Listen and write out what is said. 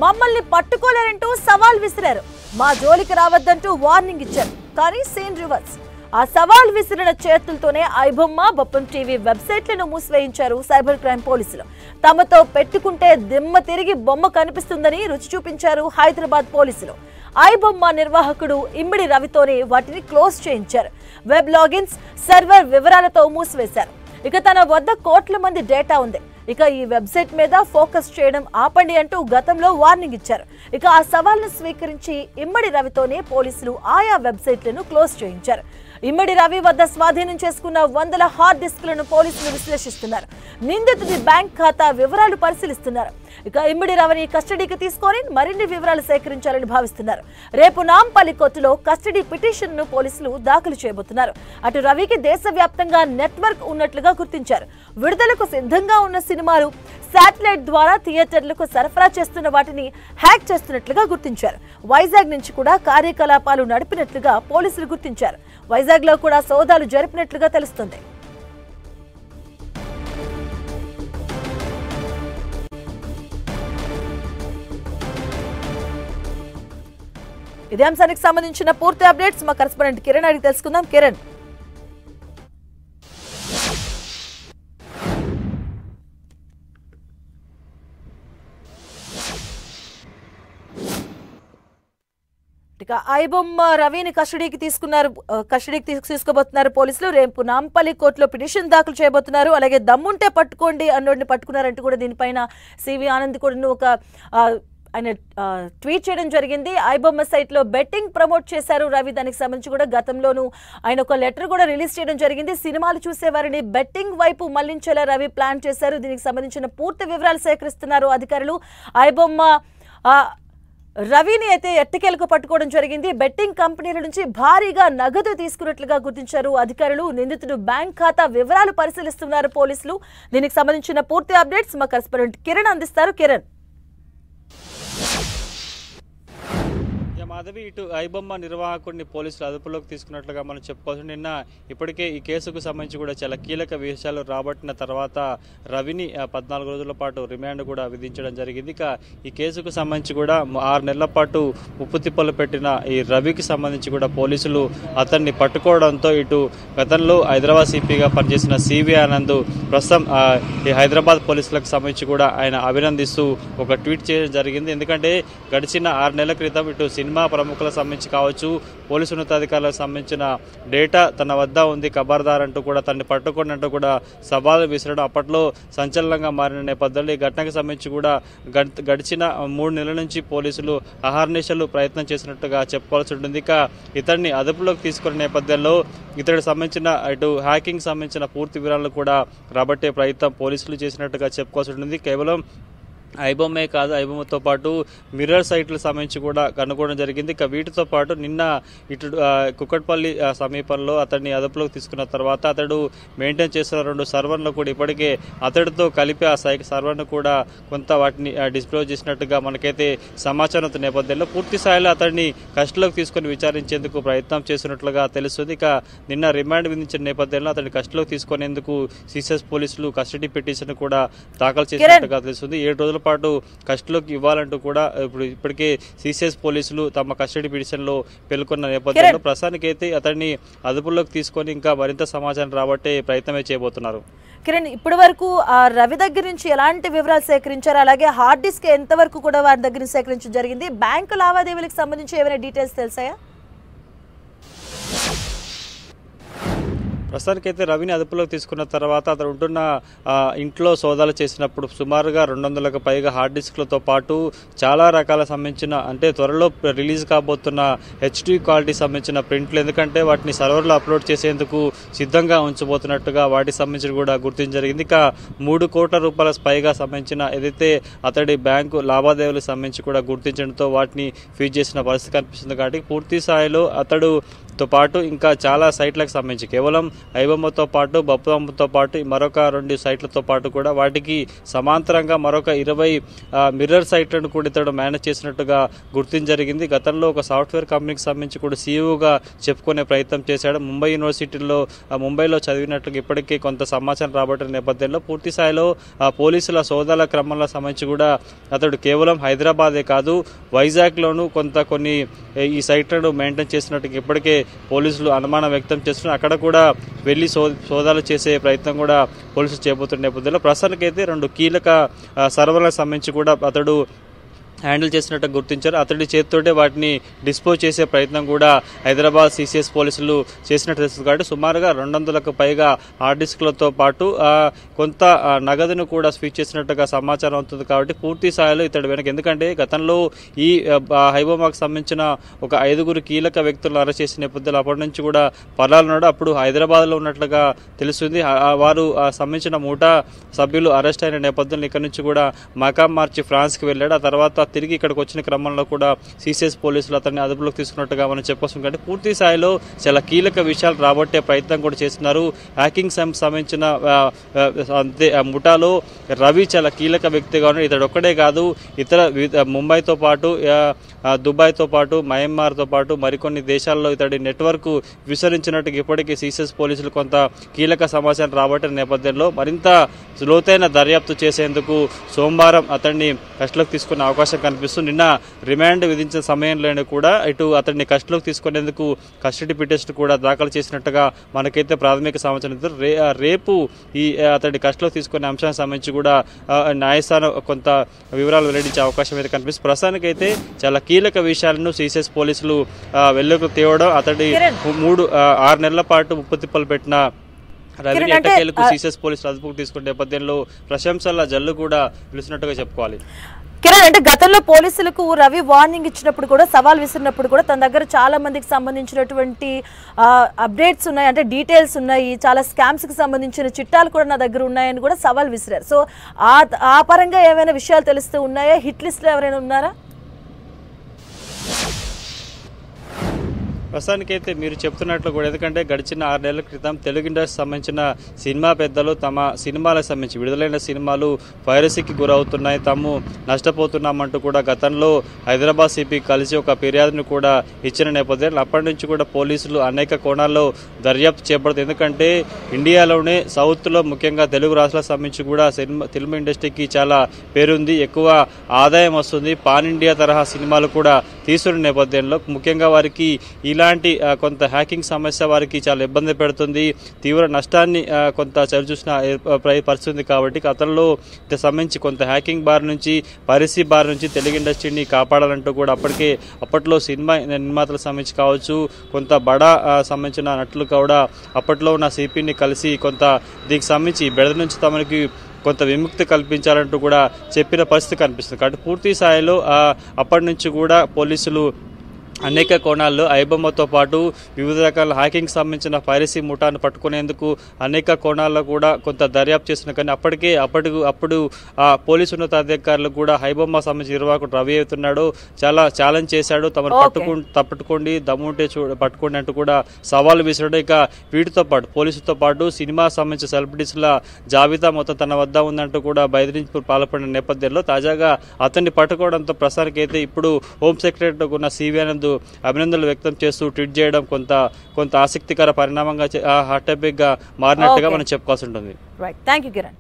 మమ్మల్ని పట్టుకోలేరంటూ సవాల్ విసిరారు. మా జోలికి రావద్దంటూ వార్నింగ్ ఇచ్చారు. కానీ సీన్ రివర్స్. ఆ సవాల్ విసిరిన చేతులతోనే ఐబొమ్మ, బొప్పం టీవీ వెబ్సైట్లను మూసివేయించారు సైబర్ క్రైమ్ పోలీసులు. తమతో పెట్టుకుంటే దిమ్మ తిరిగి బొమ్మ కనిపిస్తుందని రుచి చూపించారు హైదరాబాద్ పోలీసులు. ఐబొమ్మ నిర్వాహకుడు ఇమ్మిడి రవితోనే వాటిని క్లోజ్ చేయించారు. వెబ్ లాగిన్స్, సర్వర్ వివరాలతో మూసివేశారు. ఇక తన వద్ద కోట్ల మంది డేటా ఉంది, ఇక ఈ వెబ్సైట్ మీద ఫోకస్ చేయడం ఆపండి అంటూ గతంలో వార్నింగ్ ఇచ్చారు. ఇక ఆ సవాల్ను స్వీకరించి ఇమ్మడి రవితోనే పోలీసులు ఆయా వెబ్సైట్లను క్లోజ్ చేయించారు. ఇమ్మడి రవి వద్ద స్వాధీనం చేసుకున్న వందల హార్డ్ డిస్క్లను పోలీసులు విశ్లేషిస్తున్నారు. నిందితుడి బ్యాంక్ ఖాతా వివరాలు పరిశీలిస్తున్నారు. ఇక ఇమ్మడి రవిని కస్టడీకి తీసుకొని మరిన్ని వివరాలు సేకరించాలని భావిస్తున్నారు. రేపు నాంపల్లి కోర్టులో కస్టడీ పిటిషన్ ను పోలీసులు దాఖలు చేయబోతున్నారు. అటు రవికి దేశవ్యాప్తంగా నెట్వర్క్ ఉన్నట్లుగా గుర్తించారు. విడుదలకు సిద్ధంగా ఉన్న సినిమాలు శాటిలైట్ ద్వారా థియేటర్లకు సరఫరా చేస్తున్న వాటిని హ్యాక్ చేస్తున్నట్లుగా గుర్తించారు. వైజాగ్ నుంచి కూడా కార్యకలాపాలు నడిపినట్లుగా పోలీసులు గుర్తించారు. వైజాగ్ లో కూడా సోదాలు జరిపినట్లుగా తెలుస్తుంది. ఇదే అంశానికి సంబంధించిన పూర్తి అప్డేట్స్ మా కరెస్పాండెంట్ కిరణ్ అడిగి తెలుసుకుందాం. కిరణ్, ఇక ఐబొమ్మ రవిని కస్టడీకి తీసుకోబోతున్నారు పోలీసులు. రేపు నాంపల్లి కోర్టులో పిటిషన్ దాఖలు చేయబోతున్నారు. అలాగే దమ్ముంటే పట్టుకోండి అన్నోడిని పట్టుకున్నారంటూ కూడా దీనిపైన సివి ఆనంద్ కూడా ఒక ఆయన ట్వీట్ చేయడం జరిగింది. ఐబొమ్మ సైట్ లో బెట్టింగ్ ప్రమోట్ చేశారు రవి. దానికి సంబంధించి కూడా గతంలోనూ ఆయన ఒక లెటర్ కూడా రిలీజ్ చేయడం జరిగింది. సినిమాలు చూసే వారిని బెట్టింగ్ వైపు మళ్లించేలా రవి ప్లాన్ చేశారు. దీనికి సంబంధించిన పూర్తి వివరాలు సేకరిస్తున్నారు అధికారులు. ఐబొమ్మ రవిని అయితే ఎట్టకేలకు పట్టుకోవడం జరిగింది. బెట్టింగ్ కంపెనీల నుంచి భారీగా నగదు తీసుకున్నట్లుగా గుర్తించారు అధికారులు. నిందితుడు బ్యాంక్ ఖాతా వివరాలు పరిశీలిస్తున్నారు పోలీసులు. దీనికి సంబంధించిన పూర్తి అప్డేట్స్ మా కరెస్పాండెంట్ కిరణ్ అందిస్తారు. కిరణ్, మాధవి, ఇటు ఐబొమ్మ నిర్వాహకుడిని పోలీసులు అదుపులోకి తీసుకున్నట్లుగా మనం చెప్పుకోవచ్చు. నిన్న ఇప్పటికే ఈ కేసుకు సంబంధించి కూడా చాలా కీలక విషయాలు రాబట్టిన తర్వాత రవిని 14 రోజుల పాటు రిమాండ్ కూడా విధించడం జరిగింది. ఇక ఈ కేసుకు సంబంధించి కూడా 6 నెలల పాటు ఉప్పు తిప్పలు పెట్టిన ఈ రవికి సంబంధించి కూడా పోలీసులు అతన్ని పట్టుకోవడంతో ఇటు గతంలో హైదరాబాద్ సిపిగా పనిచేసిన సివి ఆనంద్ ప్రస్తుతం ఈ హైదరాబాద్ పోలీసులకు సంబంధించి కూడా ఆయన అభినందిస్తూ ఒక ట్వీట్ చేయడం జరిగింది. ఎందుకంటే గడిచిన 6 నెలల క్రితం ఇటు సినిమా ప్రముఖులకు సంబంధించి కావచ్చు, పోలీసు ఉన్నతాధికారులకు సంబంధించిన డేటా తన వద్ద ఉంది, ఖబర్దార్ అంటూ కూడా తనని పట్టుకున్నట్టు కూడా సవాలు విసరడం అప్పట్లో సంచలనంగా మారిన నేపథ్యంలో ఈ ఘటనకు సంబంధించి కూడా గడిచిన 3 నెలల నుంచి పోలీసులు అహర్నిశలు ప్రయత్నం చేసినట్టుగా చెప్పుకోవాల్సి ఉంటుంది. ఇక ఇతన్ని అదుపులోకి తీసుకునే నేపథ్యంలో ఇతడికి సంబంధించిన ఇటు హ్యాకింగ్ సంబంధించిన పూర్తి వివరాలు కూడా రాబట్టే ప్రయత్నం పోలీసులు చేసినట్టుగా చెప్పుకోవాల్సి ఉంటుంది. కేవలం ఐబొమ్మే కాదు, ఐబొమ్మతో పాటు మిర్రర్ సైట్లకు సంబంధించి కూడా కనుగొనడం జరిగింది. ఇక వీటితో పాటు నిన్న ఇటు కుక్కట్పల్లి సమీపంలో అతన్ని అదుపులోకి తీసుకున్న తర్వాత అతడు మెయింటైన్ చేస్తున్న 2 సర్వర్లు కూడా ఇప్పటికే అతడితో కలిపి ఆ సర్వర్ను కూడా కొంత వాటిని డిస్క్లోజ్ చేసినట్టుగా మనకైతే సమాచారం నేపథ్యంలో పూర్తి స్థాయిలో అతన్ని కస్టడీలోకి తీసుకుని విచారించేందుకు ప్రయత్నం చేస్తున్నట్లుగా తెలుస్తుంది. ఇక నిన్న రిమాండ్ విధించిన నేపథ్యంలో అతన్ని కస్టడీలోకి తీసుకునేందుకు సిసిఎస్ పోలీసులు కస్టడీ పిటిషన్ కూడా దాఖలు చేసినట్టుగా తెలుస్తుంది. 7 రోజుల పాటు కస్టడీలోకి ఇవ్వాలంటూ కూడా ఇప్పటికే సిసిఎస్ పోలీసులు తమ కస్టడీ పిటిషన్ లో పేర్కొన్న నేపథ్యంలో ప్రస్తుతానికైతే అతన్ని అదుపులోకి తీసుకొని ఇంకా మరింత సమాచారం రాబట్టే ప్రయత్నమే చేయబోతున్నారు. కిరణ్, ఇప్పటి వరకు రవి దగ్గర నుంచి ఎలాంటి వివరాలు సేకరించారు, అలాగే హార్డ్ డిస్క్ ఎంత వరకు కూడా వారి దగ్గర నుంచి సేకరించడం జరిగింది, బ్యాంకు లావాదేవీలకు సంబంధించి ఏమైనా డీటెయిల్స్ తెలుసాయా? ప్రస్తుతానికైతే రవిని అదుపులోకి తీసుకున్న తర్వాత అతను ఉంటున్న ఇంట్లో సోదాలు చేసినప్పుడు సుమారుగా 200లకు పైగా హార్డ్ డిస్క్లతో పాటు చాలా రకాల సంబంధించిన అంటే త్వరలో రిలీజ్ కాబోతున్న HD క్వాలిటీ సంబంధించిన ప్రింట్లు, ఎందుకంటే వాటిని సర్వర్లో అప్లోడ్ చేసేందుకు సిద్ధంగా ఉంచబోతున్నట్టుగా వాటికి సంబంధించి కూడా గుర్తించడం జరిగింది. ఇక 3 కోట్ల రూపాయల పైగా సంబంధించిన ఏదైతే అతడి బ్యాంకు లావాదేవీలకు సంబంధించి కూడా గుర్తించడంతో వాటిని ఫీజ్ చేసిన పరిస్థితి కనిపిస్తుంది. కాబట్టి పూర్తి స్థాయిలో అతడు పాటు ఇంకా చాలా సైట్లకు సంబంధించి కేవలం ఐబొమ్మతో పాటు బొప్పమ్మతో పాటు మరొక 2 సైట్లతో పాటు కూడా వాటికి సమాంతరంగా మరొక 20 మిర్రర్ సైట్లను కూడా ఇతడు మేనేజ్ చేసినట్టుగా గుర్తించి జరిగింది. గతంలో ఒక సాఫ్ట్వేర్ కంపెనీకి సంబంధించి కూడా సీఈఓగా చెప్పుకునే ప్రయత్నం చేశాడు. ముంబై యూనివర్సిటీలో ముంబైలో చదివినట్లుగా ఇప్పటికే కొంత సమాచారం రాబట్టిన నేపథ్యంలో పూర్తి స్థాయిలో పోలీసుల సోదాల క్రమంలో సంబంధించి కూడా అతడు కేవలం హైదరాబాదే కాదు వైజాగ్లోనూ కొన్ని ఈ సైట్లను మెయింటైన్ చేసినట్టుగా ఇప్పటికే పోలీసులు అనుమానం వ్యక్తం చేస్తున్నారు. అక్కడ కూడా వెళ్లి సోదాలు చేసే ప్రయత్నం కూడా పోలీసులు చేయబోతున్న నేపథ్యంలో ప్రస్తుతానికైతే 2 కీలక సర్వర్లకు సంబంధించి కూడా అతడు హ్యాండిల్ చేసినట్టు గుర్తించారు. అతడి చేతితోటే వాటిని డిస్పోజ్ చేసే ప్రయత్నం కూడా హైదరాబాద్ సిసిఎస్ పోలీసులు చేసినట్టు తెలుస్తుంది. కాబట్టి సుమారుగా 200కు పైగా హార్డ్ డిస్క్లతో పాటు కొంత నగదును కూడా స్విచ్ చేసినట్టుగా సమాచారం అవుతుంది. కాబట్టి పూర్తి స్థాయిలో ఇతడు వెనక, ఎందుకంటే గతంలో ఈ హైబొమ్మకు సంబంధించిన ఒక 5 కీలక వ్యక్తులను అరెస్ట్ చేసిన నేపథ్యంలో అప్పటి నుంచి కూడా పలాలున్నాడు. అప్పుడు హైదరాబాద్లో ఉన్నట్లుగా తెలుస్తుంది. వారు సంబంధించిన ముఠా సభ్యులు అరెస్ట్ అయిన నేపథ్యంలో ఇక్కడ నుంచి కూడా మకాం మార్చి ఫ్రాన్స్కి వెళ్ళాడు. ఆ తర్వాత తిరిగి ఇక్కడికి వచ్చిన క్రమంలో కూడా సిసిఎస్ పోలీసులు అతన్ని అదుపులోకి తీసుకున్నట్టుగా మనం చెప్పొచ్చు. కాబట్టి పూర్తి స్థాయిలో చాలా కీలక విషయాలు రాబట్టే ప్రయత్నం కూడా చేస్తున్నారు. హ్యాకింగ్ సంబంధించిన ముఠాలో రవి చాలా కీలక వ్యక్తిగా ఉన్నాడు. ఇతడు ఒక్కడే కాదు, ఇతర ముంబైతో పాటు దుబాయ్తో పాటు మయన్మార్తో పాటు మరికొన్ని దేశాల్లో ఇతడి నెట్వర్క్ విస్తరించినట్టుగా ఇప్పటికీ సిసిఎస్ పోలీసులు కొంత కీలక సమాచారం రాబట్టిన నేపథ్యంలో మరింత లోతైన దర్యాప్తు చేసేందుకు సోమవారం అతన్ని కస్టడీలోకి తీసుకునే అవకాశం కనిపిస్తుంది. నిన్న రిమాండ్ విధించిన సమయంలోనే కూడా ఇటు అతన్ని కస్టడీలోకి తీసుకునేందుకు కస్టడీ పిటిషన్ కూడా దాఖలు చేసినట్టుగా మనకైతే ప్రాథమిక సమాచారం. రేపు ఈ అతన్ని కస్టడీలోకి తీసుకునే అంశానికి సంబంధించి కూడా న్యాయస్థానం కొంత వివరాలు వెల్లడించే అవకాశం అయితే కనిపిస్తుంది. ప్రస్తుతానికైతే చాలా కీలక విషయాలను సిసిఎస్ పోలీసులు వెలుగులోకి తేవడం, అతడి 6 నెలల పాటు ముప్పుతిప్పలు పెట్టిన రవిని ఎట్టకేలకు సిసిఎస్ పోలీసులు అదుపుకు తీసుకునే నేపథ్యంలో ప్రశంసల జల్లు కూడా పిలిచినట్టుగా చెప్పుకోవాలి. కిరణ్, అంటే గతంలో పోలీసులకు రవి వార్నింగ్ ఇచ్చినప్పుడు కూడా, సవాల్ విసిరినప్పుడు కూడా తన దగ్గర చాలా మందికి సంబంధించినటువంటి అప్డేట్స్ ఉన్నాయి, అంటే డీటెయిల్స్ ఉన్నాయి, చాలా స్కామ్స్ కి సంబంధించిన చిట్టాలు కూడా నా దగ్గర ఉన్నాయని కూడా సవాల్ విసిరారు. సో ఆ పరంగా ఏమైనా విషయాలు తెలుస్తూ ఉన్నాయా? హిట్ లిస్ట్ లో ఎవరైనా ఉన్నారా? ప్రస్తుతానికైతే మీరు చెప్తున్నట్లు కూడా, ఎందుకంటే గడిచిన 6 నెలల క్రితం తెలుగు ఇండస్ట్రీకి సంబంధించిన సినిమా పెద్దలు తమ సినిమాలకు సంబంధించి విడుదలైన సినిమాలు పైరసీకి గురవుతున్నాయి, తాము నష్టపోతున్నామంటూ కూడా గతంలో హైదరాబాద్ సిపి కలిసి ఒక ఫిర్యాదును కూడా ఇచ్చిన నేపథ్యంలో అప్పటి నుంచి కూడా పోలీసులు అనేక కోణాల్లో దర్యాప్తు చేపడుతుంది. ఎందుకంటే ఇండియాలోనే సౌత్లో ముఖ్యంగా తెలుగు రాష్ట్రాలకు సంబంధించి కూడా ఫిల్మ్ ఇండస్ట్రీకి చాలా పేరుంది, ఎక్కువ ఆదాయం వస్తుంది. పాన్ ఇండియా తరహా సినిమాలు కూడా తీసుకున్న నేపథ్యంలో ముఖ్యంగా వారికి ఇలాంటి కొంత హ్యాకింగ్ సమస్య వారికి చాలా ఇబ్బంది పెడుతుంది, తీవ్ర నష్టాన్ని కొంత చవిచూసిన పరిస్థితుంది. కాబట్టి గతంలో సంబంధించి కొంత హ్యాకింగ్ బార్ నుంచి, పైరసీ బార్ నుంచి తెలుగు ఇండస్ట్రీని కాపాడాలంటూ కూడా అప్పట్లో సినిమా నిర్మాతలకు సంబంధించి కావచ్చు, కొంత బడా సంబంధించిన నటులు కూడా అప్పట్లో ఉన్న సిపిని కలిసి కొంత దీనికి సంబంధించి బెడద నుంచి తమకి కొంత విముక్తి కల్పించాలంటూ కూడా చెప్పిన పరిస్థితి కనిపిస్తుంది. కాబట్టి పూర్తి స్థాయిలో అప్పటి నుంచి కూడా పోలీసులు అనేక కోణాల్లో ఐబొమ్మతో పాటు వివిధ రకాల హ్యాకింగ్ సంబంధించిన పైరసీ ముఠాను పట్టుకునేందుకు అనేక కోణాల్లో కూడా కొంత దర్యాప్తు చేసిన, కానీ అప్పుడు పోలీసు ఉన్నతాధికారులు కూడా ఐబొమ్మ సంబంధించిన నిర్వాహకుడు రవి అవుతున్నాడు చాలా ఛాలెంజ్ చేశాడు, తమను పట్టుకోండి దమ్ముంటే పట్టుకోండి అంటూ కూడా సవాల్ విసిరాడు. ఇక వీటితో పాటు పోలీసులతో పాటు సినిమా సంబంధించిన సెలబ్రిటీస్ల జాబితా మొత్తం తన వద్ద ఉందంటూ కూడా బెదిరింపు పాల్పడిన నేపథ్యంలో తాజాగా అతన్ని పట్టుకోవడంతో ప్రస్తుతానికి అయితే ఇప్పుడు హోమ్ సెక్రటరీ ఉన్న సివి ఆనంద్ అభినందనలు వ్యక్తం చేస్తూ ట్వీట్ చేయడం కొంత ఆసక్తికర పరిణామంగా హాట్ టాపిక్ గా మారినట్టుగా మనం చెప్పుకోవాల్సి ఉంటుంది. Right, thank you Kiran.